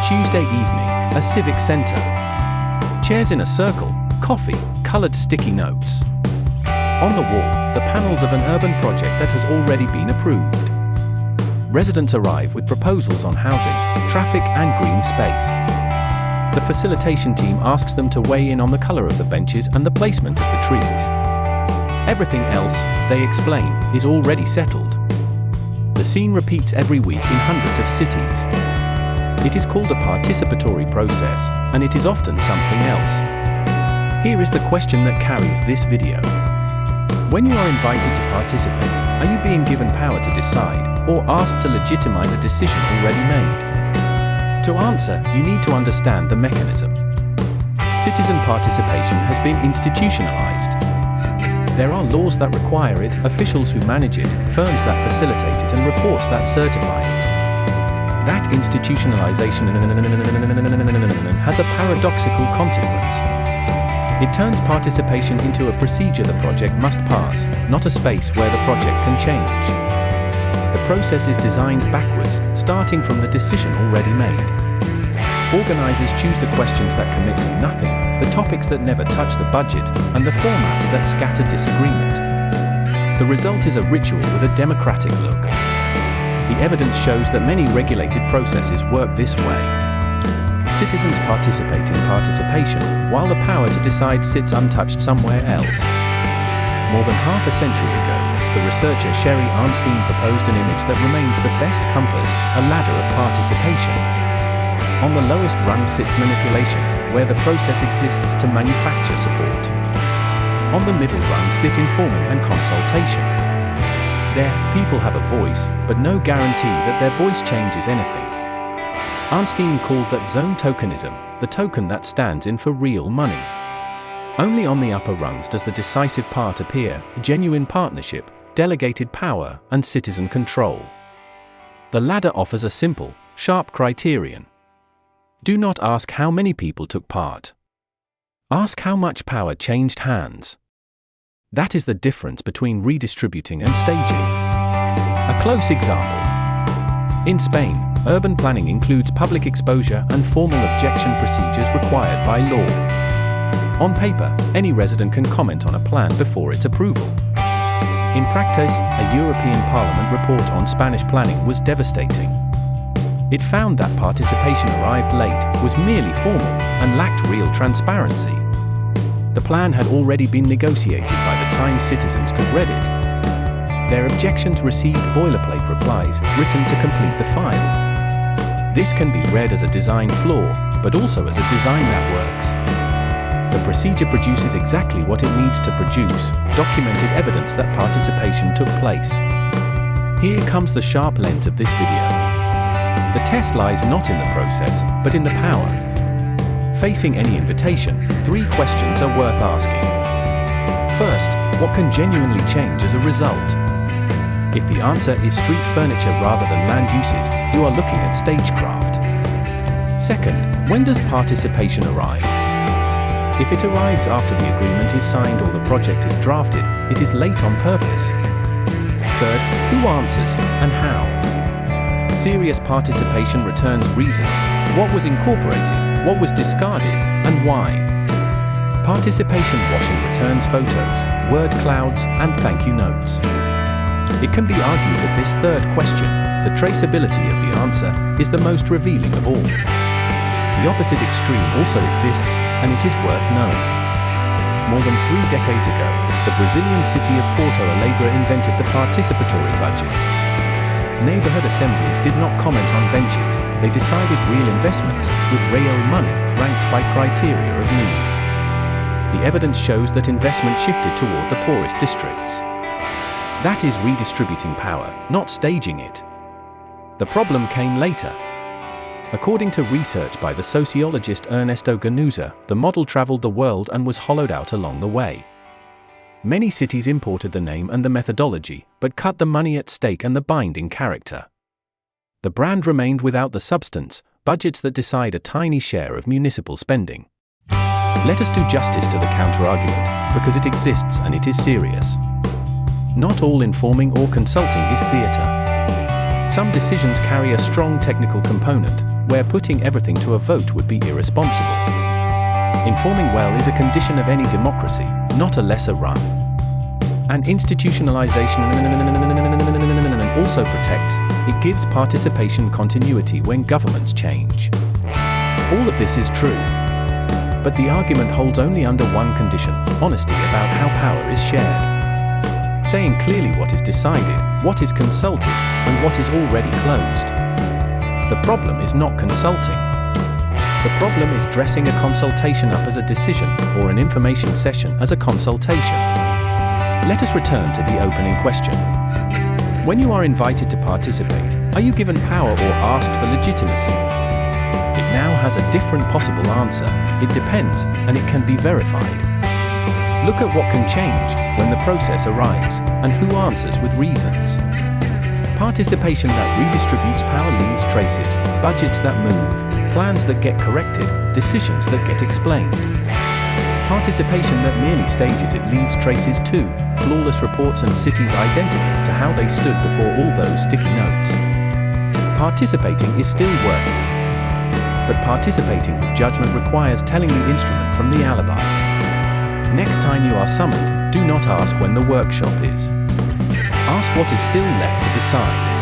Tuesday evening, a civic center. Chairs in a circle, coffee, colored sticky notes. On the wall, the panels of an urban project that has already been approved. Residents arrive with proposals on housing, traffic, and green space. The facilitation team asks them to weigh in on the color of the benches and the placement of the trees. Everything else, they explain, is already settled. The scene repeats every week in hundreds of cities. It is called a participatory process, and it is often something else. Here is the question that carries this video. When you are invited to participate, are you being given power to decide, or asked to legitimize a decision already made? To answer, you need to understand the mechanism. Citizen participation has been institutionalized. There are laws that require it, officials who manage it, firms that facilitate it, and reports that certify it. That institutionalization has a paradoxical consequence. It turns participation into a procedure the project must pass, not a space where the project can change. The process is designed backwards, starting from the decision already made. Organizers choose the questions that commit to nothing, the topics that never touch the budget, and the formats that scatter disagreement. The result is a ritual with a democratic look. The evidence shows that many regulated processes work this way. Citizens participate in participation, while the power to decide sits untouched somewhere else. More than half a century ago, the researcher Sherry Arnstein proposed an image that remains the best compass, a ladder of participation. On the lowest rung sits manipulation, where the process exists to manufacture support. On the middle rung sit informing and consultation. There, people have a voice, but no guarantee that their voice changes anything. Arnstein called that zone tokenism, the token that stands in for real money. Only on the upper rungs does the decisive part appear, genuine partnership, delegated power, and citizen control. The ladder offers a simple, sharp criterion. Do not ask how many people took part. Ask how much power changed hands. That is the difference between redistributing and staging. A close example. In Spain, urban planning includes public exposure and formal objection procedures required by law. On paper, any resident can comment on a plan before its approval. In practice, a European Parliament report on Spanish planning was devastating. It found that participation arrived late, was merely formal, and lacked real transparency. The plan had already been negotiated by the time citizens could read it. Their objections received boilerplate replies, written to complete the file. This can be read as a design flaw, but also as a design that works. The procedure produces exactly what it needs to produce, documented evidence that participation took place. Here comes the sharp lens of this video. The test lies not in the process, but in the power. Facing any invitation, 3 questions are worth asking. First, what can genuinely change as a result? If the answer is street furniture rather than land uses, you are looking at stagecraft. Second, when does participation arrive? If it arrives after the agreement is signed or the project is drafted, it is late on purpose. Third, who answers, and how? Serious participation returns reasons, what was incorporated, what was discarded, and why. Participation washing returns photos, word clouds, and thank you notes. It can be argued that this third question, the traceability of the answer, is the most revealing of all. The opposite extreme also exists, and it is worth knowing. More than 3 decades ago, the Brazilian city of Porto Alegre invented the participatory budget. Neighborhood assemblies did not comment on benches, they decided real investments, with real money, ranked by criteria of need. The evidence shows that investment shifted toward the poorest districts. That is redistributing power, not staging it. The problem came later. According to research by the sociologist Ernesto Ganuza, the model traveled the world and was hollowed out along the way. Many cities imported the name and the methodology, but cut the money at stake and the binding character. The brand remained without the substance, budgets that decide a tiny share of municipal spending. Let us do justice to the counterargument, because it exists and it is serious. Not all informing or consulting is theatre. Some decisions carry a strong technical component, where putting everything to a vote would be irresponsible. Informing well is a condition of any democracy, not a lesser rung. And institutionalization also protects, it gives participation continuity when governments change. All of this is true. But the argument holds only under one condition: honesty about how power is shared. Saying clearly what is decided, what is consulted, and what is already closed. The problem is not consulting. The problem is dressing a consultation up as a decision, or an information session as a consultation. Let us return to the opening question. When you are invited to participate, are you given power or asked for legitimacy? It now has a different possible answer. It depends, and it can be verified. Look at what can change when the process arrives, and who answers with reasons. Participation that redistributes power leaves traces, budgets that move, plans that get corrected, decisions that get explained. Participation that merely stages it leaves traces too, flawless reports and cities identical to how they stood before all those sticky notes. Participating is still worth it. But participating with judgment requires telling the instrument from the alibi. Next time you are summoned, do not ask when the workshop is. Ask what is still left to decide.